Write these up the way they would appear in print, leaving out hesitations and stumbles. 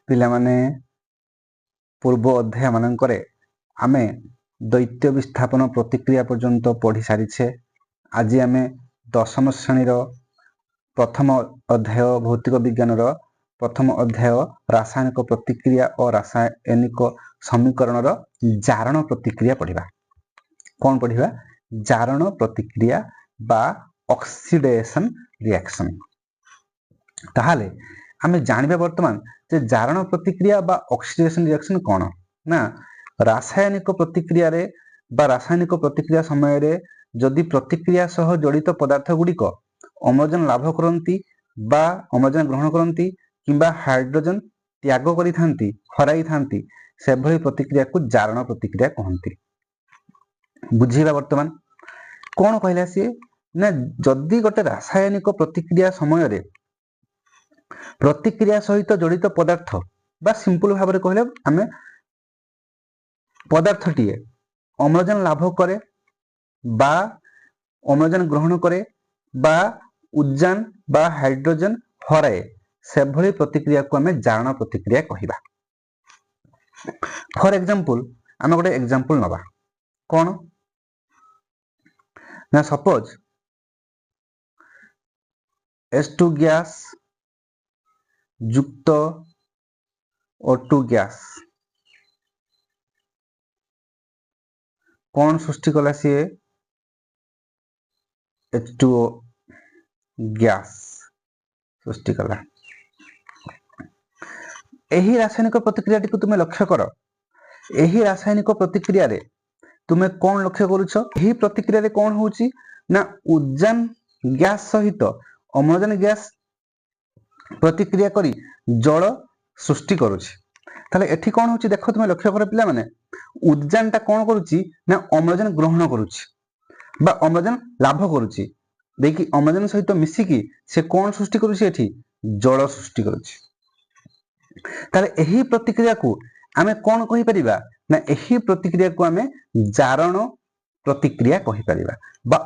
ପିଲାମାନେ ପୂର୍ବ ଅଧ୍ୟାୟ ମାନଙ୍କରେ ଆମେ ଦ୍ୱୈତ ବିସ୍ଥାପନ ପ୍ରତିକ୍ରିୟା ପର୍ଯ୍ୟନ୍ତ ପଢ଼ି ସାରିଛେ। ଆଜି ଆମେ ଦଶମ ଶ୍ରେଣୀର ପ୍ରଥମ ଅଧ୍ୟାୟ ଭୌତିକ ବିଜ୍ଞାନର ପ୍ରଥମ ଅଧ୍ୟାୟ ରାସାୟନିକ ପ୍ରତିକ୍ରିୟା ଓ ରାସାୟନିକ ସମୀକରଣର ଜାରଣ ପ୍ରତିକ୍ରିୟା ପଢ଼ିବା। କ'ଣ ପଢ଼ିବା? ଜାରଣ ପ୍ରତିକ୍ରିୟା ବା ଅକ୍ସିଡେସନ ରିଆକ୍ସନ। ତାହେଲେ ଆମେ ଜାଣିବା ବର୍ତ୍ତମାନ ଯେ ଜାରଣ ପ୍ରତିକ୍ରିୟା ବା ଅକ୍ସିଡେସନ ରିଆକ୍ସନ କ'ଣ? ନା ରାସାୟନିକ ପ୍ରତିକ୍ରିୟାରେ ବା ରାସାୟନିକ ପ୍ରତିକ୍ରିୟା ସମୟରେ ଯଦି ପ୍ରତିକ୍ରିୟା ସହ ଜଡ଼ିତ ପଦାର୍ଥ ଗୁଡ଼ିକ ଅମ୍ଳଜାନ ଲାଭ କରନ୍ତି ବା ଅମ୍ଳଜାନ ଗ୍ରହଣ କରନ୍ତି କିମ୍ବା ହାଇଡ୍ରୋଜେନ ତ୍ୟାଗ କରିଥାନ୍ତି, ହରାଇଥାନ୍ତି, ସେଭଳି ପ୍ରତିକ୍ରିୟାକୁ ଜାରଣ ପ୍ରତିକ୍ରିୟା କହନ୍ତି। ବୁଝିବା ବର୍ତ୍ତମାନ କ'ଣ କହିଲା ସିଏ? ନା ଯଦି ଗୋଟେ ରାସାୟନିକ ପ୍ରତିକ୍ରିୟା ସମୟରେ ପ୍ରତିକ୍ରିୟା ସହିତ ଜଡ଼ିତ ପଦାର୍ଥ ବା ସିମ୍ପଲ ଭାବରେ କହିଲେ ଆମେ ପଦାର୍ଥଟିଏ ଅମ୍ଳଜାନ ଲାଭ କରେ ବା ଅମ୍ଳଜାନ ଗ୍ରହଣ କରେ ବା ଉଦ୍ଜାନ ବା ହାଇଡ୍ରୋଜେନ ହରାଏ, ସେଭଳି ପ୍ରତିକ୍ରିୟାକୁ ଆମେ ଜାରଣ ପ୍ରତିକ୍ରିୟା କହିବା। ଫର ଏକ୍ସାମ୍ପଲ ଆମେ ଗୋଟେ ଏକ୍ସାମ୍ପଲ ନବା। କ'ଣ ନା ସପୋଜ H2 ଗ୍ୟାସ ଯୁକ୍ତ O2 ଗ୍ୟାସ କ'ଣ ସୃଷ୍ଟି କଲା? ସିଏ H2O ଗ୍ୟାସ ସୃଷ୍ଟି କଲା। ଏହି ରାସାୟନିକ ପ୍ରତିକ୍ରିୟାଟିକୁ ତୁମେ ଲକ୍ଷ୍ୟ କର। ଏହି ରାସାୟନିକ ପ୍ରତିକ୍ରିୟାରେ ତୁମେ କ'ଣ ଲକ୍ଷ୍ୟ କରୁଛ? ଏହି ପ୍ରତିକ୍ରିୟାରେ କ'ଣ ହେଉଛି ନା ଉଦ୍ଜାନ ଗ୍ୟାସ ସହିତ ଅମ୍ଳଜାନ ଗ୍ୟାସ ପ୍ରତିକ୍ରିୟା କରି ଜଳ ସୃଷ୍ଟି କରୁଛି। ତାହେଲେ ଏଠି କ'ଣ ହେଉଛି ଦେଖ, ତୁମେ ଲକ୍ଷ୍ୟ କର ପିଲାମାନେ, ଉଦ୍ଜାନଟା କ'ଣ କରୁଛି ନା ଅମ୍ଳଜାନ ଗ୍ରହଣ କରୁଛି ବା ଅମ୍ଳଜାନ ଲାଭ କରୁଛି, ଦେଇକି ଅମ୍ଳଜାନ ସହିତ ମିଶିକି ସେ କ'ଣ ସୃଷ୍ଟି କରୁଛି? ଏଠି ଜଳ ସୃଷ୍ଟି କରୁଛି। ତାହେଲେ ଏହି ପ୍ରତିକ୍ରିୟାକୁ ଆମେ କ'ଣ କହିପାରିବା? ନା ଏହି ପ୍ରତିକ୍ରିୟାକୁ ଆମେ ଜାରଣ ପ୍ରତିକ୍ରିୟା କହିପାରିବା ବା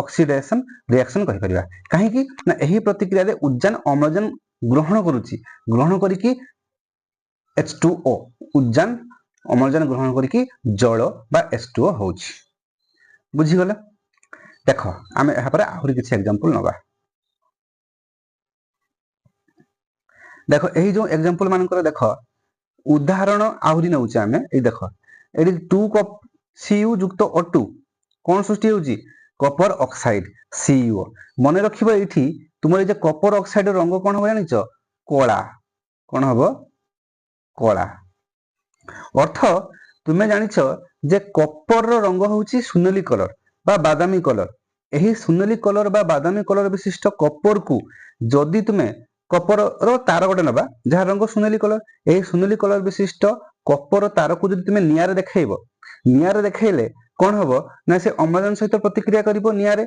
ଅକ୍ସିଡେସନ ରିଆକ୍ସନ କହିପାରିବା। କାହିଁକି ନା ଏହି ପ୍ରତିକ୍ରିୟାରେ ଉଦ୍ଜାନ ଅମ୍ଳଜାନ ଗ୍ରହଣ କରୁଛି, ଗ୍ରହଣ କରିକି H2O ଉଦ୍ଜାନ ଅମ୍ଳଜାନ ଗ୍ରହଣ କରିକି ଜଳ ବା H2O ହେଉଛି। ବୁଝିଗଲେ? ଦେଖ ଆମେ ଏହାପରେ ଆହୁରି କିଛି ଏକ୍ସାମ୍ପଲ ନବା। ଦେଖ ଏହି ଯେଉଁ ଏକ୍ସାମ୍ପଲ ମାନଙ୍କର ଦେଖ ଉଦାହରଣ ଆହୁରି ନେଉଛେ ଆମେ। ଏଇ ଦେଖ ଏଠି 2 କପ୍ Cu ଯୁକ୍ତ O2 କ'ଣ ସୃଷ୍ଟି ହେଉଛି? କପର ଅକ୍ସାଇଡ CuO। ମନେ ରଖିବ ଏଇଠି ତୁମର ଏଇ ଯେ କପର ଅକ୍ସାଇଡ ରଙ୍ଗ କ'ଣ ହବ ଜାଣିଛ? କଳା। କ'ଣ ହବ? କଳା। ଅର୍ଥ ତୁମେ ଜାଣିଛ ଯେ କପରର ରଙ୍ଗ ହେଉଛି ସୁନେଲି କଲର ବା ବାଦାମୀ କଲର। ଏହି ସୁନେଲି କଲର ବା ବାଦାମୀ କଲର ବିଶିଷ୍ଟ କପରକୁ ଯଦି ତୁମେ କପରର ତାର ଗୋଟେ ନେବା ଯାହା ରଙ୍ଗ ସୁନେଲି କଲର, ଏହି ସୁନେଲି କଲର ବିଶିଷ୍ଟ କପର ତାରକୁ ଯଦି ତୁମେ ନିଆଁରେ ଦେଖାଇବ, ନିଆଁରେ ଦେଖାଇଲେ କ'ଣ ହବ ନା ସେ ଅମ୍ଳଜାନ ସହିତ ପ୍ରତିକ୍ରିୟା କରିବ ନିଆଁରେ,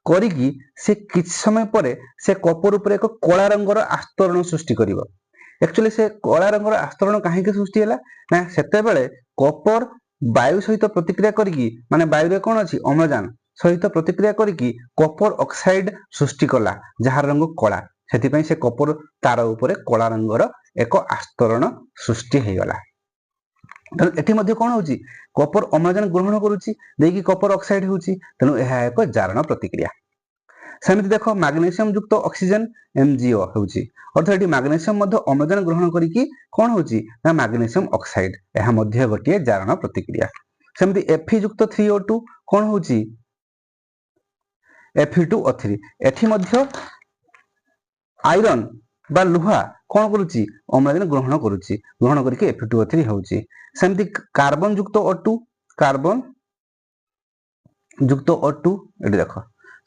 କରିକି ସେ କିଛି ସମୟ ପରେ ସେ କପର ଉପରେ ଏକ କଳା ରଙ୍ଗର ଆସ୍ତରଣ ସୃଷ୍ଟି କରିବ। ଆକ୍ଚୁଆଲି ସେ କଳା ରଙ୍ଗର ଆସ୍ତରଣ କାହିଁକି ସୃଷ୍ଟି ହେଲା? ନା ସେତେବେଳେ କପର ବାୟୁ ସହିତ ପ୍ରତିକ୍ରିୟା କରିକି, ମାନେ ବାୟୁରେ କ'ଣ ଅଛି? ଅମ୍ଳଜାନ ସହିତ ପ୍ରତିକ୍ରିୟା କରିକି କପର ଅକ୍ସାଇଡ ସୃଷ୍ଟି କଲା ଯାହାର ରଙ୍ଗ କଳା। ସେଥିପାଇଁ ସେ କପର ତାର ଉପରେ କଳା ରଙ୍ଗର ଏକ ଆସ୍ତରଣ ସୃଷ୍ଟି ହେଇଗଲା। ତେଣୁ ଏଠି ମଧ୍ୟ କ'ଣ ହେଉଛି? କପର ଅମ୍ଳଜାନ ଗ୍ରହଣ କରୁଛି, ଦେଇକି କପର ଅକ୍ସାଇଡ ହେଉଛି। ତେଣୁ ଏହା ଏକ ଜାରଣ ପ୍ରତିକ୍ରିୟା। ସେମିତି ଦେଖ ମାଗ୍ନେସିୟମ ଯୁକ୍ତ ଅକ୍ସିଜେନ MgO ହେଉଛି, ଅର୍ଥାତ୍ ଏଠି ମାଗ୍ନେସିୟମ ମଧ୍ୟ ଅମ୍ଳଜାନ ଗ୍ରହଣ କରିକି କ'ଣ ହେଉଛି? ନା ମାଗ୍ନେସିୟମ ଅକ୍ସାଇଡ। ଏହା ମଧ୍ୟ ଗୋଟିଏ ଜାରଣ ପ୍ରତିକ୍ରିୟା। ସେମିତି Fe ଯୁକ୍ତ 3O2 କ'ଣ ହେଉଛି? Fe2O3। ଏଠି ମଧ୍ୟ ଆଇରନ୍ ବା ଲୁହା କ'ଣ କରୁଛି? ଅମ୍ଳଜାନ ଗ୍ରହଣ କରୁଛି, ଗ୍ରହଣ କରିକି Fe2O3 ହେଉଛି। ସେମିତି କାର୍ବନ ଯୁକ୍ତ O2, କାର୍ବନ ଯୁକ୍ତ O2 ଏଠି ଦେଖ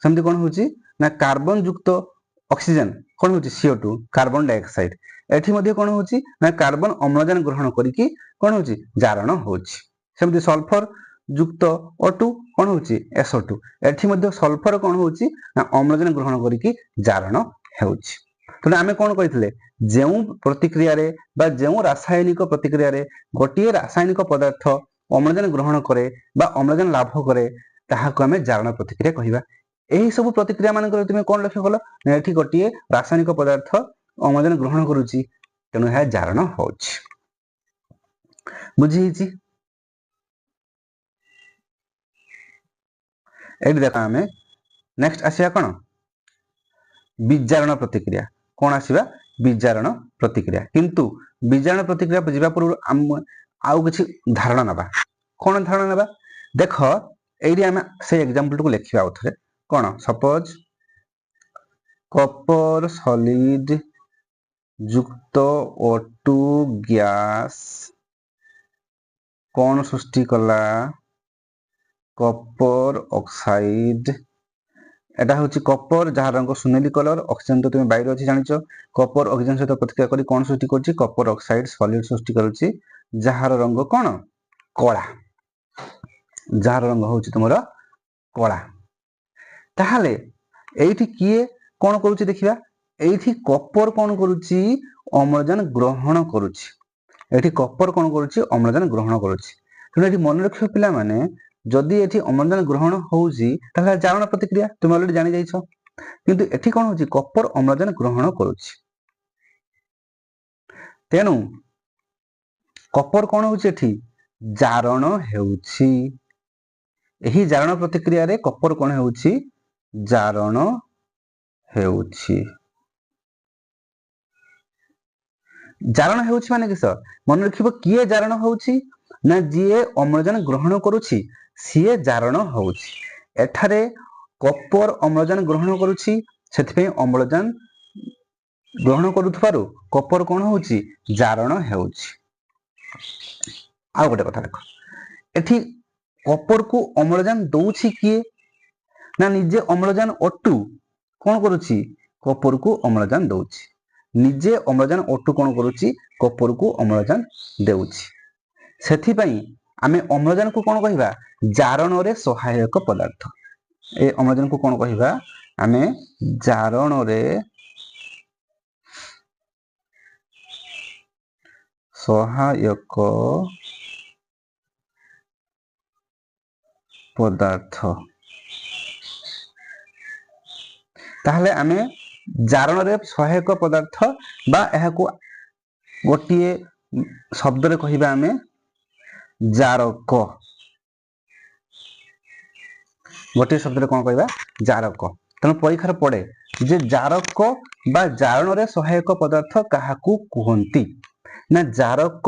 ସେମିତି କ'ଣ ହେଉଛି? ନା କାର୍ବନ ଯୁକ୍ତ ଅକ୍ସିଜେନ କ'ଣ ହେଉଛି? CO2 carbon dioxide. ଏଠି ମଧ୍ୟ କ'ଣ ହେଉଛି? ନା କାର୍ବନ ଅମ୍ଳଜାନ ଗ୍ରହଣ କରିକି କ'ଣ ହେଉଛି? ଜାରଣ ହେଉଛି। ସେମିତି ସଲଫର ଯୁକ୍ତ O2 କ'ଣ ହେଉଛି? SO2। ଏଠି ମଧ୍ୟ ସଲଫର କ'ଣ ହେଉଛି? ନା ଅମ୍ଳଜାନ ଗ୍ରହଣ କରିକି ଜାରଣ ହେଉଛି। ତେଣୁ ଆମେ କ'ଣ କହିଥିଲେ? ଯେଉଁ ପ୍ରତିକ୍ରିୟାରେ ବା ଯେଉଁ ରାସାୟନିକ ପ୍ରତିକ୍ରିୟାରେ ଗୋଟିଏ ରାସାୟନିକ ପଦାର୍ଥ ଅମ୍ଳଜାନ ଗ୍ରହଣ କରେ ବା ଅମ୍ଳଜାନ ଲାଭ କରେ ତାହାକୁ ଆମେ ଜାରଣ ପ୍ରତିକ୍ରିୟା କହିବା। ଏହି ସବୁ ପ୍ରତିକ୍ରିୟା ମାନଙ୍କରେ ତୁମେ କ'ଣ ଲକ୍ଷ୍ୟ କଲ? ନା ଏଠି ଗୋଟିଏ ରାସାୟନିକ ପଦାର୍ଥ ଅମ୍ଳଜାନ ଗ୍ରହଣ କରୁଛି, ତେଣୁ ଏହା ଜାରଣ ହେଉଛି। ବୁଝି ହେଇଛି? ଏଇଠି ଦେଖ ଆମେ ନେକ୍ସଟ ଆସିବା କଣ ବିଜାରଣ ପ୍ରତିକ୍ରିୟା। କଣ ଆସିବା ବିଜାରଣ ପ୍ରତିକ୍ରିୟା। କିନ୍ତୁ ବିଜାରଣ ପ୍ରତିକ୍ରିୟା ଯିବା ପୂର୍ବରୁ ଆମେ ଆଉ କିଛି ଧାରଣା ନେବା। କଣ ଧାରଣା ନେବା ଦେଖ ଏଇଠି ଆମେ ସେଇ ଏକ୍ସାମ୍ପଲଟିକୁ ଲେଖିବା ଆଉ ଥରେ। କଣ ସପୋଜ କପର ସଲିଡ ଯୁକ୍ତ O2 ଗ୍ୟାସ କଣ ସୃଷ୍ଟି କଲା କପର ଅକ୍ସାଇଡ। এটা হচ্ছে কপর যার রঙ সুনেলি কলর, অক্সিজেন তো তুমি বাইরে আছে জানিছ। কপর অক্সিজেন সহিত প্রতিক্রিয়া করে কোন সৃষ্টি করছে কপর অক্সাইড সলিড সৃষ্টি করছে যাହାର রঙ কোন কলা। যাହାର রঙ হচ্ছে তোমার কলা। তাহলে এইটি কিয়ে কোন করুଛି ଦେଖିବା এইটি কপর কোন করুଛି অম্লজান গ্রহণ করুଛି। এটি কপর কোন করুଛି অম্লজান গ্রহণ করুଛି। তেଣୁ এটি মনে ରଖିବ ପିଲାମାନେ যদি এটি অম্লজান গ্রহণ হଉଛି তাহলে জারণ প্রতিক্রিয়া তুমি অলরেডি জানি যাইছ। কিন্তু এটি কোন হଉଛି কপর অম্লজান গ্রহণ করুଛି। তেଣୁ কপর কোন হଉଛି এଠି জারণ ହେଉଛି। ଏହି ଜାରଣ ପ୍ରତିକ୍ରିୟାରେ କପର କଣ ହେଉଛି ଜାରଣ ହେଉଛି। ଜାରଣ ହେଉଛି ମାନେ କିସ ମନେ ରଖିବ କିଏ ଜାରଣ ହେଉଛି ନା ଯିଏ ଅମ୍ଳଜାନ ଗ୍ରହଣ କରୁଛି ସିଏ ଜାରଣ ହେଉଛି। ଏଠାରେ କପର ଅମ୍ଳଜାନ ଗ୍ରହଣ କରୁଛି ସେଥିପାଇଁ ଅମ୍ଳଜାନ ଗ୍ରହଣ କରୁଥିବାରୁ କପର କଣ ହେଉଛି ଜାରଣ ହେଉଛି। ଆଉ ଗୋଟେ କଥା ଦେଖ ଏଠି କପରକୁ ଅମ୍ଳଜାନ ଦଉଛି କିଏ ନା ନିଜେ ଅମ୍ଳଜାନ O2 କଣ କରୁଛି କପରକୁ ଅମ୍ଳଜାନ ଦଉଛି। ନିଜେ ଅମ୍ଳଜାନ O2 କଣ କରୁଛି କପରକୁ ଅମ୍ଳଜାନ ଦେଉଛି। ସେଥିପାଇଁ ଆମେ ଅମ୍ଳଜାନକୁ କଣ କହିବା ଜାରଣରେ ସହାୟକ ପଦାର୍ଥ। ଏ ଅମ୍ଳଜାନକୁ କଣ କହିବା ଆମେ ଜାରଣରେ ସହାୟକ ପଦାର୍ଥ। ତାହେଲେ ଆମେ ଜାରଣରେ ସହାୟକ ପଦାର୍ଥ ବା ଏହାକୁ ଗୋଟିଏ ଶବ୍ଦରେ କହିବା ଆମେ ଜାରକ। ଗୋଟିଏ ଶବ୍ଦରେ କଣ କହିବା ଜାରକ। ତେଣୁ ପରୀକ୍ଷାରେ ପଡେ ଯେ ଜାରକ ବା ଜାରଣରେ ସହାୟକ ପଦାର୍ଥ କାହାକୁ କୁହନ୍ତି ନା ଜାରକ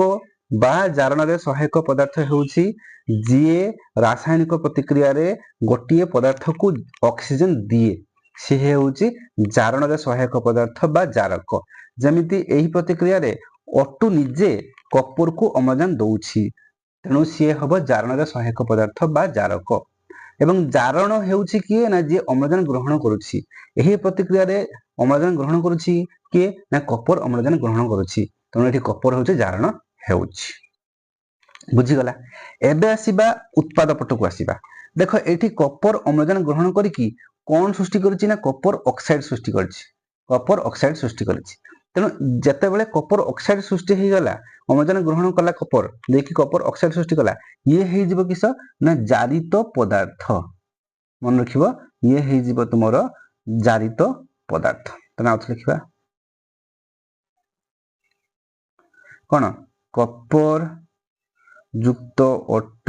ବା ଜାରଣରେ ସହାୟକ ପଦାର୍ଥ ହେଉଛି ଯିଏ ରାସାୟନିକ ପ୍ରତିକ୍ରିୟାରେ ଗୋଟିଏ ପଦାର୍ଥକୁ ଅକ୍ସିଜେନ ଦିଏ ସେ ହେଉଛି ଜାରଣରେ ସହାୟକ ପଦାର୍ଥ ବା ଜାରକ। ଯେମିତି ଏହି ପ୍ରତିକ୍ରିୟାରେ O2 ନିଜେ କପରକୁ ଅମ୍ଳଜାନ ଦଉଛି ତେଣୁ ସିଏ ହବ ଜାରଣରେ ସହାୟକ ପଦାର୍ଥ ବା ଜାରକ। ଏବଂ ଜାରଣ ହେଉଛି କିଏ ନା ଯିଏ ଅମ୍ଳଜାନ ଗ୍ରହଣ କରୁଛି। ଏହି ପ୍ରତିକ୍ରିୟାରେ ଅମ୍ଳଜାନ ଗ୍ରହଣ କରୁଛି କିଏ ନା କପର ଅମ୍ଳଜାନ ଗ୍ରହଣ କରୁଛି ତେଣୁ ଏଠି କପର ହେଉଛି ଜାରଣ ହେଉଛି। ବୁଝିଗଲା। ଏବେ ଆସିବା ଉତ୍ପାଦ ପଟକୁ ଆସିବା। ଦେଖ ଏଠି କପର ଅମ୍ଳଜାନ ଗ୍ରହଣ କରିକି କଣ ସୃଷ୍ଟି କରିଛି ନା କପର ଅକ୍ସାଇଡ ସୃଷ୍ଟି କରିଛି। କପର ଅକ୍ସାଇଡ ସୃଷ୍ଟି କରିଛି। ତେଣୁ ଯେତେବେଳେ କପର ଅକ୍ସାଇଡ ସୃଷ୍ଟି ହେଇଗଲା ଅମ୍ଳଜାନ ଗ୍ରହଣ କଲା କପର ଦେଇକି କପର ଅକ୍ସାଇଡ ସୃଷ୍ଟି କଲା ଇଏ ହେଇଯିବ କିସ ନା ଜାରିତ ପଦାର୍ଥ। ମନେ ରଖିବ ଇଏ ହେଇଯିବ ତୁମର ଜାରିତ ପଦାର୍ଥ। ତେଣୁ ଆଉ ଥରେ ଲେଖିବା କଣ କପର ଯୁକ୍ତ O2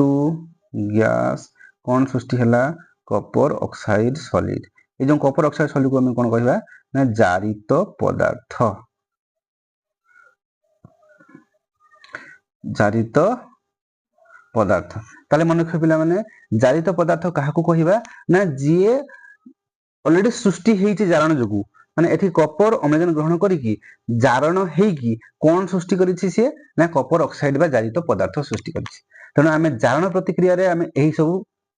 ଗ୍ୟାସ କଣ ସୃଷ୍ଟି ହେଲା କପର ଅକ୍ସାଇଡ ସଲିଡ। এই যে কপর অক্সাইড সলিডକୁ ଆମେ କଣ କହିବା ନା ଜାରିତ ପଦାର୍ଥ। ଜାରିତ ପଦାର୍ଥ। ତାହେଲେ ମନେ ରଖିବ ପିଲାମାନେ ଜାରିତ ପଦାର୍ଥ କାହାକୁ କହିବା ନା ଯିଏ অলরেডি ସୃଷ୍ଟି ହେଇଛି ଜାରଣ ଯୋଗୁ ମାନେ ଏଠି କପର ଅମ୍ଳଜାନ ଗ୍ରହଣ କରିକି ଜାରଣ ହେଇକି କଣ ସୃଷ୍ଟି କରିଛି ସିଏ ନା କପର ଅକ୍ସାଇଡ ବା ଜାରିତ ପଦାର୍ଥ ସୃଷ୍ଟି କରିଛି। ତେଣୁ ଆମେ ଜାରଣ ପ୍ରତିକ୍ରିୟାରେ ଆମେ ଏହି ସବୁ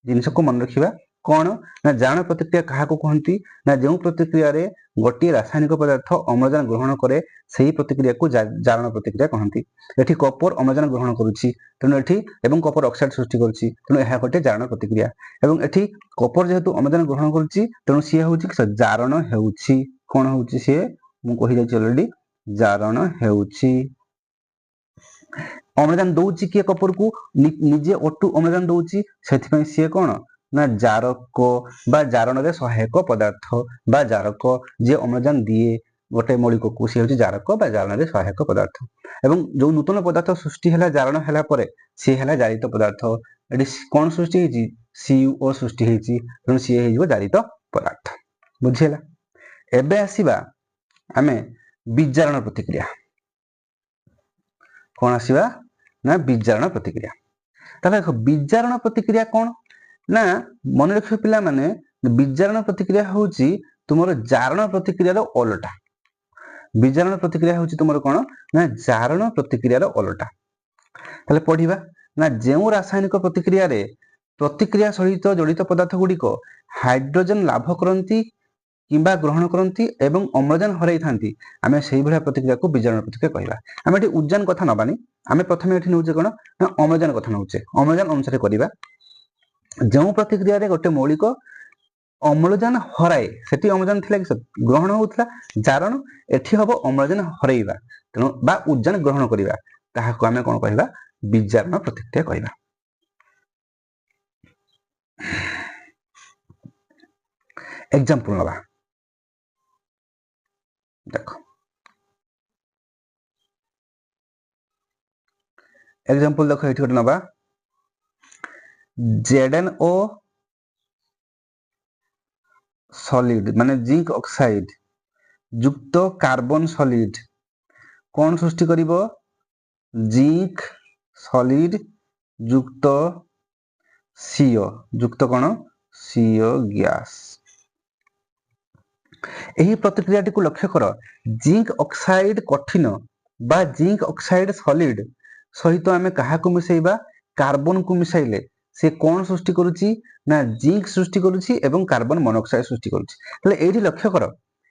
ଜିନିଷକୁ ମନେ ରଖିବା। କଣ ନା ଜାରଣ ପ୍ରତିକ୍ରିୟା କାହାକୁ କୁହନ୍ତି ନା ଯେଉଁ ପ୍ରତିକ୍ରିୟାରେ ଗୋଟିଏ ରାସାୟନିକ ପଦାର୍ଥ ଅମ୍ଳଜାନ ଗ୍ରହଣ କରେ ସେହି ପ୍ରତିକ୍ରିୟାକୁ ଜାରଣ ପ୍ରତିକ୍ରିୟା କହନ୍ତି। ଏଠି କପର ଅମ୍ଳଜାନ ଗ୍ରହଣ କରୁଛି ତେଣୁ ଏଠି ଏବଂ କପର ଅକ୍ସାଇଡ ସୃଷ୍ଟି କରୁଛି ତେଣୁ ଏହା ଗୋଟିଏ ଜାରଣ ପ୍ରତିକ୍ରିୟା। ଏବଂ ଏଠି କପର ଯେହେତୁ ଅମ୍ଳଜାନ ଗ୍ରହଣ କରୁଛି ତେଣୁ ସିଏ ହେଉଛି ଜାରଣ ହେଉଛି। କଣ ହେଉଛି ସିଏ ମୁଁ କହିଯାଇଛି ଅଲରେଡି ଜାରଣ ହେଉଛି। ଅମ୍ଳଜାନ ଦଉଛି କିଏ କପରକୁ ନିଜେ O2 ଅମ୍ଳଜାନ ଦଉଛି ସେଥିପାଇଁ ସିଏ କଣ ନା ଜାରକ ବା ଜାରଣରେ ସହାୟକ ପଦାର୍ଥ ବା ଜାରକ ଯିଏ ଅମ୍ଳଜାନ ଦିଏ गोटे मौलिक को सी हूँ जारक बा जारण सहायक पदार्थ एवं जो नूतन पदार्थ सृष्टि है जारण है सी है जारित पदार्थ ये कौन सृष्टि सीओ सृष्टि तेणु सी हो जारित पदार्थ बुझीला। एबे आसीबा आमे विजारण प्रतिक्रिया कौन आसीबा ना विजारण प्रतिक्रिया। ताले देखो विजारण प्रतिक्रिया कौन ना मन रख पिला माने विजारण प्रतिक्रिया होची तुमर जारण प्रतिक्रिया रो ओलटा। विजारण प्रतिक्रिया होची तुमर कोन ना जारण प्रतिक्रिया रो ओलटा। ताले पढिबा ना जेउ रासायनिक प्रतिक्रिया रे प्रतिक्रिया सहित जड़ित पदार्थ गुडी को हाइड्रोजन लाभ करंती किंबा ग्रहण करंती एवं अम्लजान हराई थांती आमे सेही भलिया प्रतिक्रिया को विजारण प्रतिक्रिया कहबा। आमे एठी उद्जान कथा नबानी आमे प्रथमे एठी नउचे कोन ना अम्लजान कथा नउचे अम्लजान अनुसार करिबा। जो प्रतिक्रिया रे गोटे मौलिक अम्लजान हराए सेठी अम्लजान थिला कि ग्रहण होउतला जारण एठी हबो अम्लजान हराइबा तेणु बा उद्जान ग्रहण करिबा ताहाको आमे कोन कहबा विजारण प्रतिक्रिया कहबा। एग्जांपल नबा देखो एग्जांपल देखो एठी गोटे नबा ZnO सॉलिड माने जिंक ऑक्साइड युक्त कार्बन सॉलिड कौन सृष्टि करिवो जिंक सॉलिड युक्त CO युक्त कौन CO गैस। एही प्रतिक्रियाटी को लक्ष्य कर जिंक ऑक्साइड कठिन बा जिंक ऑक्साइड सॉलिड सहित आमे कहा को मिसैबा कार्बन को मिसाइले से कौन सृष्टि करूची ना जिंक सृष्टि करूची एवं कार्बन मोनोऑक्साइड सृष्टि करूची। तले एठी लक्ष्य कर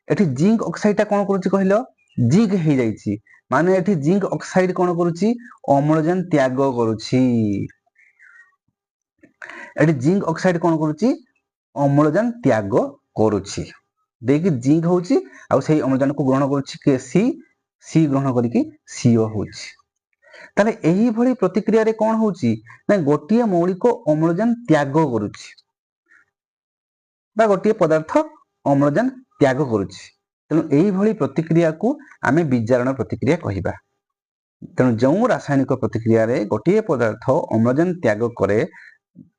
एठी जिंक ऑक्साइड ता कौन करूची कहिलो जिंक हे जाईची माने एठी जिंक ऑक्साइड कौन करूची अम्लजान त्याग करूची। एठी जिंक ऑक्साइड कौन करूची अम्लजान त्याग करूची देखि जिंक होची आ सेही अम्लजान को ग्रहण करूची के सी ग्रहण करिकि CO होची। ताले एही भली प्रतिक्रिया रे कौन होची ना गोटिए मौलिक अम्लजान त्याग करूची बा गोटिए पदार्थ अम्लजान त्याग करूची तेणु एही भली प्रतिक्रिया को आमे विजारण प्रतिक्रिया कहिबा। तेणु जो रासायनिक प्रतिक्रिया रे गोटिए पदार्थ अम्लजान त्याग करे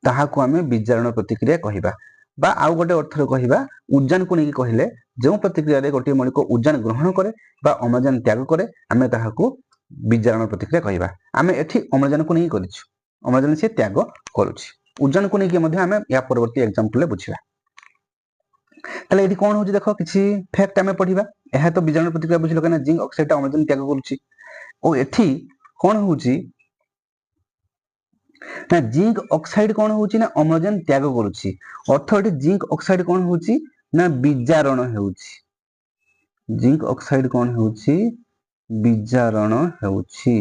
ताहाको आमे विजारण प्रतिक्रिया कहिबा बा आउ गोटे अर्थ रे कहिबा उद्जान को नेकी कहिले जो प्रतिक्रिया रे गोटिए मौलिक उद्जान ग्रहण करे बा अम्लजान त्याग करे आमे ताहाको विजारण प्रतिक्रिया कहिबा। आमे एठी अम्लजान को नेकी करिछु अम्लजान से त्याग करूछि उद्जान को नेकी मध्ये आमे या परवर्ती एग्जांपल ले बुझिबा। ताले एठी कोन होची देखो किछि फैक्ट आमे पढिबा एहा तो विजारण प्रतिक्रिया बुझिलो कना जिंक ऑक्साइड अम्लजान त्याग करूछि ओ एठी कोन होची ना जिंक ऑक्साइड कौन होची ना अम्लजान त्याग करूची अर्थ एठी जिंक ऑक्साइड कौन होची ना विजारण हेउची जिंक ऑक्साइड कौन होची विजारण हेउची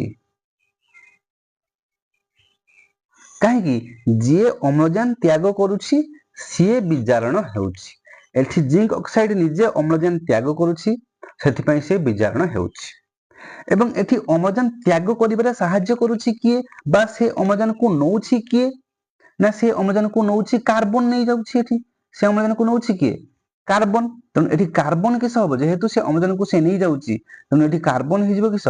काहे कि जे अम्लजान त्याग करूची सिए विजारण हेउची एठी जिंक ऑक्साइड निजे अम्लजान त्याग करूची सेति पई से विजारण हेउची एवं एठी अम्लजान त्याग करिबारे सहाय्य करूची किए बा से अम्लजान को नौची किए ना से अम्लजान को नौची कार्बन नहीं जाउची एठी से अम्लजान को नौची किए कार्बन तन एठी कार्बन किस हबो जेहेतु से अम्लजान को से नहीं जाउची तन एठी कार्बन हि जिवो किस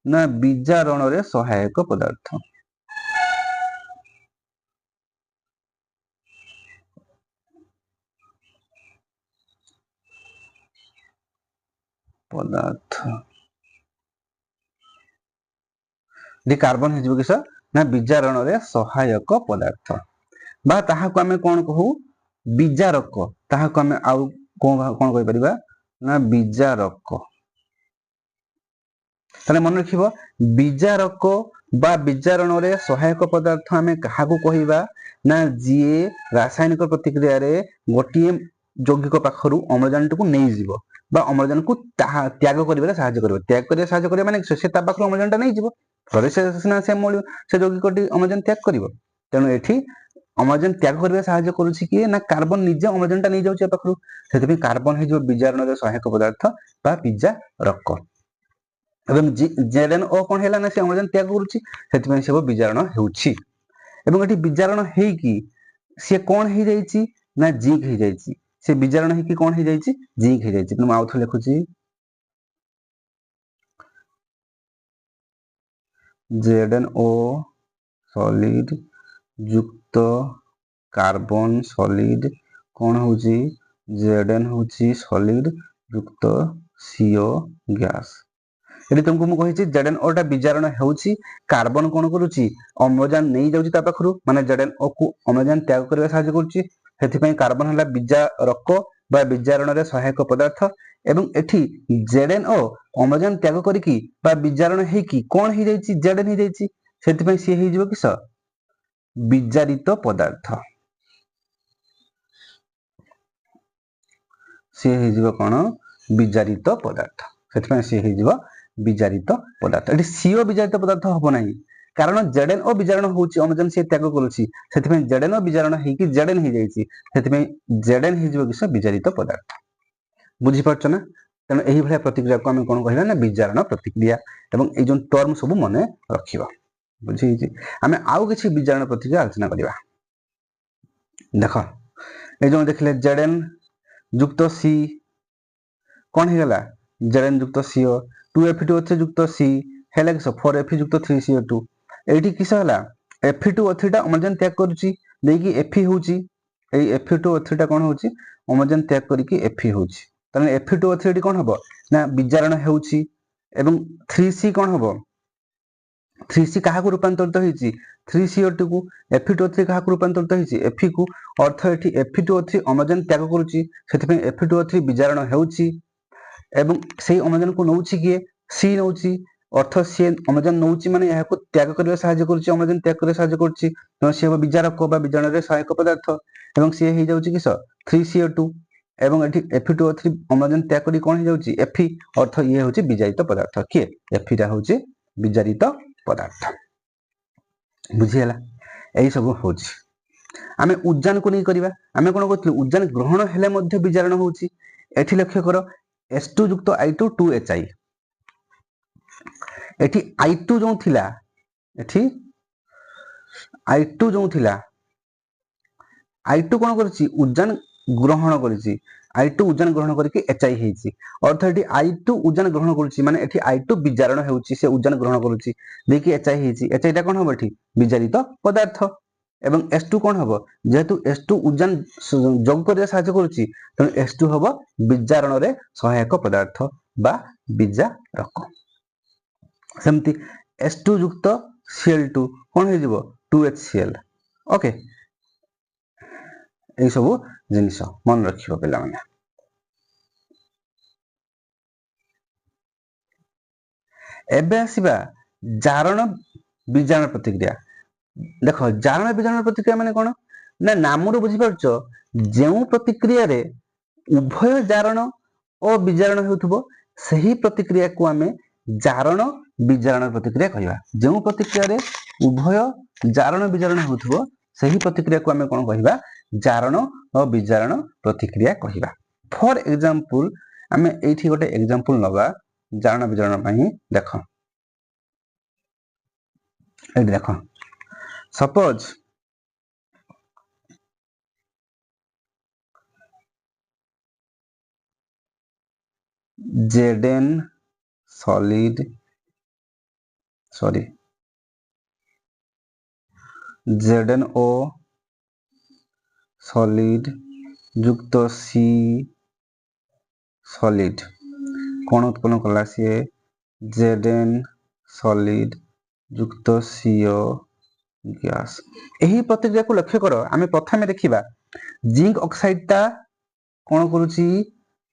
ना विजारण रे सहायक पदार्थ दि कार्बन हि जिवो किस ना विजारण रे सहायक पदार्थ बा ताहा को हमें कोन कहू विजारक ताहा को हमें आउ कोन कहि परिबा ना विजारक। ताले मन रखिबो विजारक बा विजारण रे सहायक पदार्थ हमें काहा को कहिबा ना जिए रासायनिक प्रतिक्रिया रे गोटिए यौगिक पाखरु अम्लजान को नहीं जीवो बा अम्लजान को त्याग करिबारे सहायता करिवो त्याग करिया सहायता करिया माने से ता पाखरु अम्लजान ता नहीं जीवो तरे से यौगिकटी अम्लजान त्याग करिवो तेणु एठी अम्लजान त्याग करिया सहायता करूछि कि ना कार्बन निजे अम्लजान ता नहीं जाउछि पाखरु सेति कार्बन हे जो विजारण रे सहायक पदार्थ बा विजारक एवं ZnO कोन हैला ना से अम्लजान त्याग करूछि सेति पई से विजारण हेउछि एवं एठी विजारण हेइ कि से कोन हे जाइछि ना जिंक हे जाइछि से विजारण हे कि कोन हे जाइछि जिंक हे जाइछि त म आउथले लिखुछि ZnO सॉलिड युक्त कार्बन सॉलिड कौन होची Zn होची सॉलिड युक्त CO गैस। एटी तुमको मु कहिछि ZnO टा विजारण हेउछि कार्बन कोन करूछि अम्लजान नै जाउछि ता पाखरु माने ZnO को अम्लजान त्याग करबा सहायता करूछि हेथि पई कार्बन हला विजारक बा विजारण रे सहायक पदार्थ एवं एठी ZnO अम्लजान त्याग करिकि बा विजारण हेकि कोन हे जाइछि Zn हे जाइछि हेथि पई सी हे जिवो किस विजारित पदार्थ सी हे जिवो कोन विजारित पदार्थ हेथि पई सी हे जिवो विजारित पदार्थ एटी सीओ विजारित पदार्थ हबो नाही कारण ZnO विजारण होउछि अम्लजान से त्याग करूछि सेति पई ZnO विजारण हेकि Zn हे जाइछि सेति पई Zn हे जिवो किस विजारित पदार्थ बुझी परछ ना तेणु एही भलिया प्रतिक्रिया को हम कोन कहिला ना विजारण प्रतिक्रिया एवं ए जोन टर्म सब मने रखिबा बुझी छि हम आउ किछि विजारण प्रतिक्रिया आलोचना करिबा देखो ए जोन देखले Zn युक्त C कोन हे गला Zn युक्त CO 2Fe2O3 युक्त C हेले किस 4Fe युक्त 3CO2 एठी किस हला Fe2O3 टा अम्लजान त्याग करूची देकी Fe होउची एई Fe2O3 टा कोन होउची अम्लजान त्याग करिकि Fe होउची तने Fe2O3 एठी कोन हबो ना विजारण हेउची एवं 3C कोन हबो 3C काहा को रूपांतरित होईची 3CO2 को Fe2O3 काहा को रूपांतरित होईची Fe को अर्थ एठी Fe2O3 अम्लजान त्याग करूची सेति पई Fe2O3 विजारण हेउची एवं सेही अम्लजान को नउची किए C नउची अर्थ से अम्लजान नउची माने यहा को त्याग करबा सहायता करूची अम्लजान त्याग करबा सहायता करूची त से विजारक बा विजारण रे सहायक पदार्थ एवं से हे जाउची किस 3CO2 एवं एठी Fe2O3 अम्लजान त्याग करी कोन हे जाउची Fe अर्थ ये होची विजारित पदार्थ के Fe रा होची विजारित पदार्थ बुझियला एही सब होची आमे उज्जान को नै करबा आमे कोन कहथि उज्जान ग्रहण हेले मध्ये विजारण होची एठी लक्ष्य करो S2 युक्त I2 2Hi एठी I2 जो थिला एठी I2 जो थिला I2 कोन करछि उज्जान ग्रहण करछि I2 उज्जान ग्रहण करके Hi हेछि अर्थ एठी I2 उज्जान ग्रहण करछि माने एठी I2 विजारण हेउछि से उज्जान ग्रहण करछि देखि Hi हेछि Hi टा कोन होबो एठी विजारित पदार्थ एवं S2 कोन होबो जेहेतु S2 उज्जान जोग करे सहायता करछि त S2 होबो विजारण रे सहायक पदार्थ बा विजारक सेमति S2 युक्त Cl2 कोन हे जिवो 2HCl ओके ए सब जिनिस मन रखिबो पेला माने एबे आसीबा जारण विजारण प्रतिक्रिया देखो जारण विजारण प्रतिक्रिया माने कोन ना नामरो बुझी परछो जेउ प्रतिक्रिया रे उभय जारण और विजारण हेउथबो सही प्रतिक्रिया को हमें जारण विजारण प्रतिक्रिया कहिबा जेउ प्रतिक्रिया रे उभय जारण विजारण हेउथबो सही प्रतिक्रिया को हमें कोन कहिबा जारण और विजारण प्रतिक्रिया कहिबा फॉर एग्जांपल हमें एठी गोटे एग्जांपल लगा जारण विजारण पई देखो एठी देखो suppose Zn solid ZnO solid युक्त C solid कोन उत्पन्न कला से Zn solid युक्त CO गैस एही प्रतिक्रिया को लक्ष्य करो आमे प्रथमे देखिबा जिंक ऑक्साइड ता कोन करूची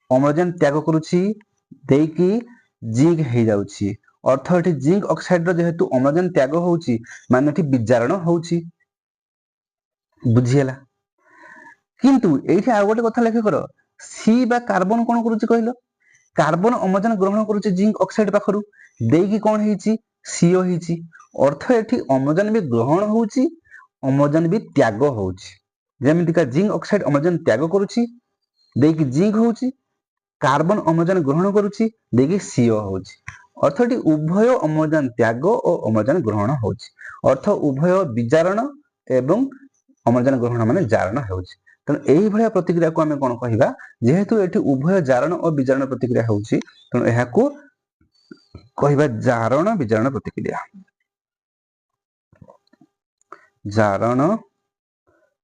अम्लजान त्याग करूची देकी जिंक हे जाउची अर्थ एठी जिंक ऑक्साइड रो जेहेतु अम्लजान त्याग होउची माने एठी विजारण होउची बुझियला किंतु एठी आ गोटे कथा लक्ष्य करो सी बा कार्बन कोन करूची कहिलो कार्बन अम्लजान ग्रहण करूची जिंक ऑक्साइड पाखरु देकी कोन हेची CO हेची अर्थ एठी अम्लजान भी ग्रहण होउची अम्लजान भी त्याग होउची जेमिति का जिंक ऑक्साइड अम्लजान त्याग करूची देकी जिंक होउची कार्बन अम्लजान ग्रहण करूची देकी CO होउची अर्थ एठी उभय अम्लजान त्याग और अम्लजान ग्रहण होउची अर्थ उभय विजारण एवं अम्लजान ग्रहण माने जारण होउची त एही भलिया प्रतिक्रिया को हमें कोन कहिबा जेहेतु एठी उभय जारण और विजारण प्रतिक्रिया होउची त एहा को कहिबा जारण विजारण प्रतिक्रिया ଜାରଣ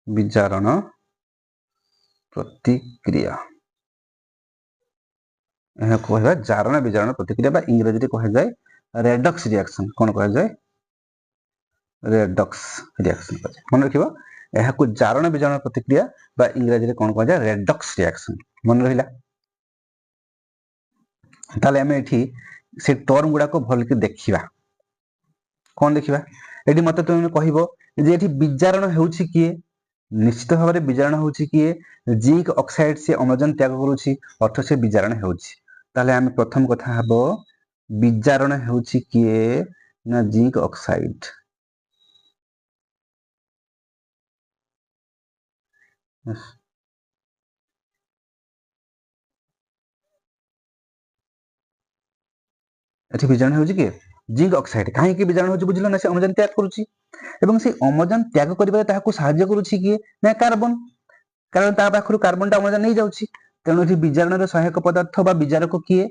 ବିଜାରଣ ପ୍ରତିକ୍ରିୟା ଏହା କହିବା ଜାରଣ ବିଜାରଣ ପ୍ରତିକ୍ରିୟା ବା ଇଂରାଜୀରେ କୁହାଯାଏ ରେଡକ୍ସ ରିଆକ୍ସନ। କ'ଣ କୁହାଯାଏ? ରେଡକ୍ସ ରିଆକ୍ସନ କୁହାଯାଏ। ମନେ ରଖିବ, ଏହାକୁ ଜାରଣ ବିଜାରଣ ପ୍ରତିକ୍ରିୟା ବା ଇଂରାଜୀରେ କ'ଣ କୁହାଯାଏ? Redox reaction. ମନେ ରହିଲା? ତାହେଲେ ଆମେ ଏଠି ସେ ଟର୍ମ ଗୁଡାକ ଭଲକି ଦେଖିବା। କ'ଣ ଦେଖିବା? ଏଠି ମତେ ତୁମେ କହିବ ଯେ ଏଠି ବିଜାରଣ ହେଉଛି କିଏ? ନିଶ୍ଚିତ ଭାବରେ ବିଜାରଣ ହେଉଛି କିଏ? ଜିଙ୍କ ଅକ୍ସାଇଡ ସେ ଅମ୍ଳଜାନ ତ୍ୟାଗ କରୁଛି, ଅର୍ଥ ସେ ବିଜାରଣ ହେଉଛି। ତାହେଲେ ଆମେ ପ୍ରଥମ କଥା ହବ ବିଜାରଣ ହେଉଛି କିଏ? ନା ଜିଙ୍କ ଅକ୍ସାଇଡ। ଏଠି ବିଜାରଣ ହେଉଛି କିଏ? Zinc oxide. କାହିଁକି ବିଜାରଣ ହେଉଛି ବୁଝିଲ ନା? ସେ ଅମ୍ଳଜାନ ତ୍ୟାଗ କରୁଛି ଏବଂ ସେ ଅମ୍ଳଜାନ ତ୍ୟାଗ କରିବାରେ ତାହାକୁ ସାହାଯ୍ୟ କରୁଛି କିଏ? ନା କାର୍ବନ। କାରଣ ତା ପାଖରୁ କାର୍ବନଟା ଅମ୍ଳଜାନ ନେଇଯାଉଛି। ତେଣୁ ଏଠି ବିଜାରଣର ସହାୟକ ପଦାର୍ଥ ବା ବିଜାରକ କିଏ?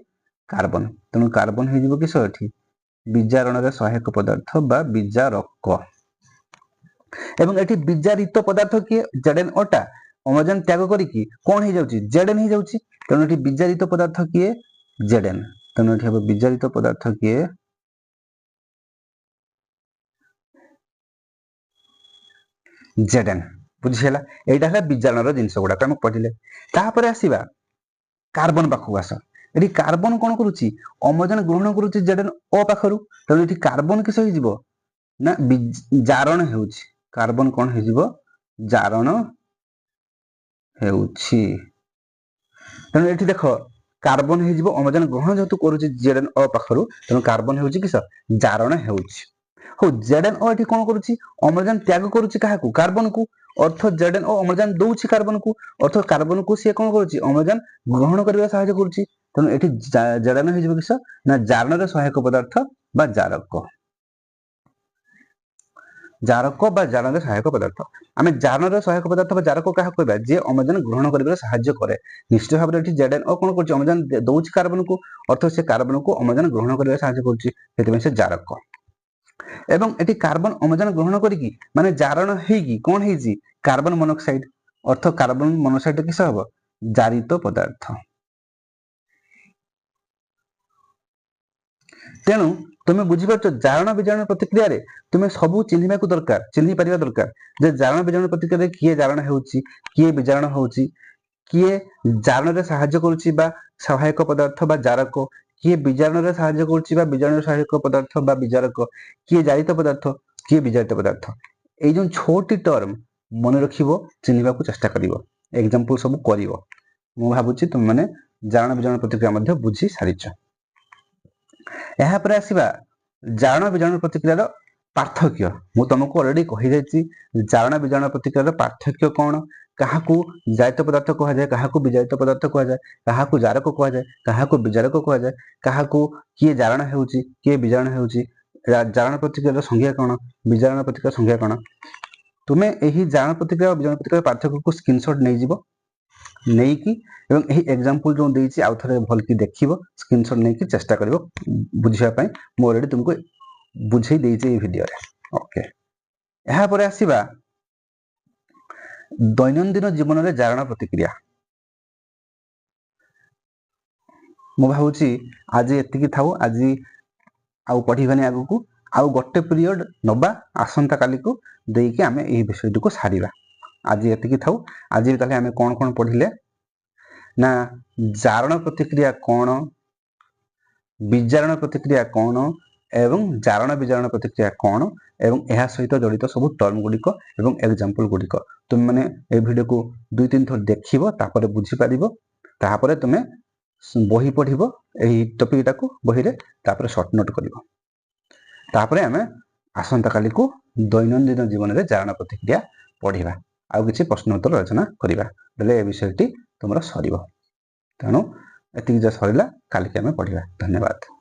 କାର୍ବନ। ତେଣୁ କାର୍ବନ ହେଇଯିବ କିସ ଏଠି? ବିଜାରଣର ସହାୟକ ପଦାର୍ଥ ବା ବିଜାରକ। ଏବଂ ଏଠି ବିଜାରିତ ପଦାର୍ଥ କିଏ? ZnO ଟା ଅମ୍ଳଜାନ ତ୍ୟାଗ କରିକି କ'ଣ ହେଇଯାଉଛି? Zn ହେଇଯାଉଛି। ତେଣୁ ଏଠି ବିଜାରିତ ପଦାର୍ଥ କିଏ? Zn। ତେଣୁ ଏଠି ହେବ ବିଜାରିତ ପଦାର୍ଥ କିଏ? Zn। ବୁଝିହେଲା? ଏଇଟା ହେଲା ବିଜାରଣର ଜିନିଷ ଗୁଡାକ ଆମେ ପଢିଲେ। ତାପରେ ଆସିବା କାର୍ବନ ପାଖକୁ ଆସ। ଏଠି କାର୍ବନ କ'ଣ କରୁଛି? ଅମ୍ଳଜାନ ଗ୍ରହଣ କରୁଛି ZnO ପାଖରୁ। ତେଣୁ ଏଠି କାର୍ବନ କିସ ହେଇଯିବ? ନା ଜାରଣ ହେଉଛି। କାର୍ବନ କ'ଣ ହେଇଯିବ? ଜାରଣ ହେଉଛି। ତେଣୁ ଏଠି ଦେଖ କାର୍ବନ ହେଇଯିବ ଅମ୍ଳଜାନ ଗ୍ରହଣ ଯେହେତୁ କରୁଛି ZnO ପାଖରୁ, ତେଣୁ କାର୍ବନ ହେଉଛି କିସ? ଜାରଣ ହେଉଛି। ହଉ, ZnO ଏଠି କ'ଣ କରୁଛି? ଅମ୍ଳଜାନ ତ୍ୟାଗ କରୁଛି କାହାକୁ? କାର୍ବନକୁ। ଅର୍ଥ ZnO ଅମ୍ଳଜାନ ଦଉଛି କାର୍ବନକୁ, ଅର୍ଥ କାର୍ବନକୁ ସିଏ କ'ଣ କରୁଛି? ଅମ୍ଳଜାନ ଗ୍ରହଣ କରିବାରେ ସାହାଯ୍ୟ କରୁଛି। ତେଣୁ ଏଠି ଜାରଣ ହେଇଯିବ କିସ? ନା ଜାରଣର ସହାୟକ ପଦାର୍ଥ ବା ଜାରକ। ଜାରକ ବା ଜାରଣର ସହାୟକ ପଦାର୍ଥ। ଆମେ ଜାରଣର ସହାୟକ ପଦାର୍ଥ ବା ଜାରକ କାହାକୁ କହିବା? ଯିଏ ଅମ୍ଳଜାନ ଗ୍ରହଣ କରିବାରେ ସାହାଯ୍ୟ କରେ। ନିଶ୍ଚିତ ଭାବରେ ଏଠି ZnO କ'ଣ କରୁଛି? ଅମ୍ଳଜାନ ଦଉଛି କାର୍ବନକୁ, ଅର୍ଥ ସେ କାର୍ବନକୁ ଅମ୍ଳଜାନ ଗ୍ରହଣ କରିବାରେ ସାହାଯ୍ୟ କରୁଛି, ସେଥିପାଇଁ ସେ ଜାରକ। ଏବଂ ଏଠି କାର୍ବନ ଅମ୍ଳଜାନ ଗ୍ରହଣ କରିକି ମାନେ ଜାରଣ ହେଇକି କ'ଣ ହେଇଛି? କାର୍ବନ ମନୋକ୍ସାଇଡ, ଅର୍ଥ କାର୍ବନ ମନୋକ୍ସାଇଡ କିସ ହବ? ଜାରିତ ପଦାର୍ଥ। ତେଣୁ ତୁମେ ବୁଝିପାରୁଛ ଜାରଣ ବିଜାରଣ ପ୍ରତିକ୍ରିୟାରେ ତୁମେ ସବୁ ଚିହ୍ନିବାକୁ ଦରକାର, ଚିହ୍ନି ପାରିବା ଦରକାର ଯେ ଜାରଣ ବିଜାରଣ ପ୍ରତିକ୍ରିୟାରେ କିଏ ଜାରଣ ହେଉଛି, କିଏ ବିଜାରଣ ହେଉଛି, କିଏ ଜାରଣରେ ସାହାଯ୍ୟ କରୁଛି ବା ସହାୟକ ପଦାର୍ଥ ବା ଜାରକ, କିଏ ବିଜାରଣରେ ସାହାଯ୍ୟ କରୁଛି ବା ବିଜାରଣର ସହାୟକ ପଦାର୍ଥ ବା ବିଜାରକ, କିଏ ଜାରିତ ପଦାର୍ଥ, କିଏ ବିଜାରିତ ପଦାର୍ଥ। ଏଇ ଯେଉଁ 6ଟି ଟର୍ମ ମନେ ରଖିବ, ଚିହ୍ନିବାକୁ ଚେଷ୍ଟା କରିବ, ଏକ୍ସାମ୍ପଲ ସବୁ କରିବ। ମୁଁ ଭାବୁଛି ତୁମେମାନେ ଜାରଣ ବିଜାରଣ ପ୍ରତିକ୍ରିୟା ମଧ୍ୟ ବୁଝି ସାରିଛ। ଏହାପରେ ଆସିବା ଜାରଣ ବିଜାରଣ ପ୍ରତିକ୍ରିୟାର ପାର୍ଥକ୍ୟ। ମୁଁ ତମକୁ ଅଲରେଡି କହିଯାଇଛି ଜାରଣ ବିଜାରଣ ପ୍ରତିକ୍ରିୟାର ପାର୍ଥକ୍ୟ କ'ଣ? କାହାକୁ ଜାରିତ ପଦାର୍ଥ କୁହାଯାଏ, କାହାକୁ ବିଜାରିତ ପଦାର୍ଥ କୁହାଯାଏ, କାହାକୁ ଜାରକ କୁହାଯାଏ, କାହାକୁ ବିଜାରକ କୁହାଯାଏ, କାହାକୁ କିଏ ଜାରଣ ହେଉଛି, କିଏ ବିଜାରଣ ହେଉଛି, ଜାରଣ ପ୍ରତିକ୍ରିୟାର ସଂଜ୍ଞା କ'ଣ, ବିଜାରଣ ପ୍ରତିକ୍ରିୟାର ସଂଜ୍ଞା କ'ଣ। ତୁମେ ଏହି ଜାରଣ ପ୍ରତିକ୍ରିୟା ଓ ବିଜାରଣ ପ୍ରତିକ୍ରିୟାର ପାର୍ଥକ୍ୟକୁ ସ୍କ୍ରିନଶଟ ନେଇଯିବ, ନେଇକି ଏବଂ ଏହି ଏକ୍ସାମ୍ପଲ ଯେଉଁ ଦେଇଛି ଆଉ ଥରେ ଭଲକି ଦେଖିବ, ସ୍କ୍ରିନଶଟ ନେଇକି ଚେଷ୍ଟା କରିବ ବୁଝିବା ପାଇଁ। ମୁଁ ଅଲରେଡି ତୁମକୁ ବୁଝେଇ ଦେଇଛି ଏହି ଭିଡିଓରେ। ଓକେ, ଏହାପରେ ଆସିବା ଦୈନନ୍ଦିନ ଜୀବନରେ ଜାରଣ ପ୍ରତିକ୍ରିୟା। ମୁଁ ଭାବୁଛି ଆଜି ଏତିକି ଥାଉ, ଆଜି ଆଉ ପଢିବାନି ଆଗକୁ। ଆଉ ଗୋଟେ ପିରିୟଡ ନବା ଆସନ୍ତା କାଲିକୁ ଦେଇକି ଆମେ ଏହି ବିଷୟଟିକୁ ସାରିବା। ଆଜି ଏତିକି ଥାଉ। ଆଜି ତାହେଲେ ଆମେ କ'ଣ କ'ଣ ପଢିଲେ ନା ଜାରଣ ପ୍ରତିକ୍ରିୟା କ'ଣ, ବିଜାରଣ ପ୍ରତିକ୍ରିୟା କ'ଣ ଏବଂ ଜାରଣ ବିଜାରଣ ପ୍ରତିକ୍ରିୟା କ'ଣ ଏବଂ ଏହା ସହିତ ଜଡ଼ିତ ସବୁ ଟର୍ମ ଗୁଡ଼ିକ ଏବଂ ଏକ୍ସାମ୍ପଲ ଗୁଡ଼ିକ। ତୁମେମାନେ ଏହି ଭିଡ଼ିଓକୁ 2-3 ଥର ଦେଖିବ, ତାପରେ ବୁଝିପାରିବ, ତାପରେ ତୁମେ ବହି ପଢ଼ିବ ଏହି ଟପିକଟାକୁ ବହିରେ, ତାପରେ ସର୍ଟ ନୋଟ୍ କରିବ। ତାପରେ ଆମେ ଆସନ୍ତା କାଲିକୁ ଦୈନନ୍ଦିନ ଜୀବନରେ ଜାରଣ ପ୍ରତିକ୍ରିୟା ପଢ଼ିବା, ଆଉ କିଛି ପ୍ରଶ୍ନ ଉତ୍ତର ଆଲୋଚନା କରିବା, ହେଲେ ଏ ବିଷୟଟି ତୁମର ସରିବ। ତେଣୁ ଏତିକି ଯେ ସରିଲା, କାଲିକି ଆମେ ପଢ଼ିବା। ଧନ୍ୟବାଦ।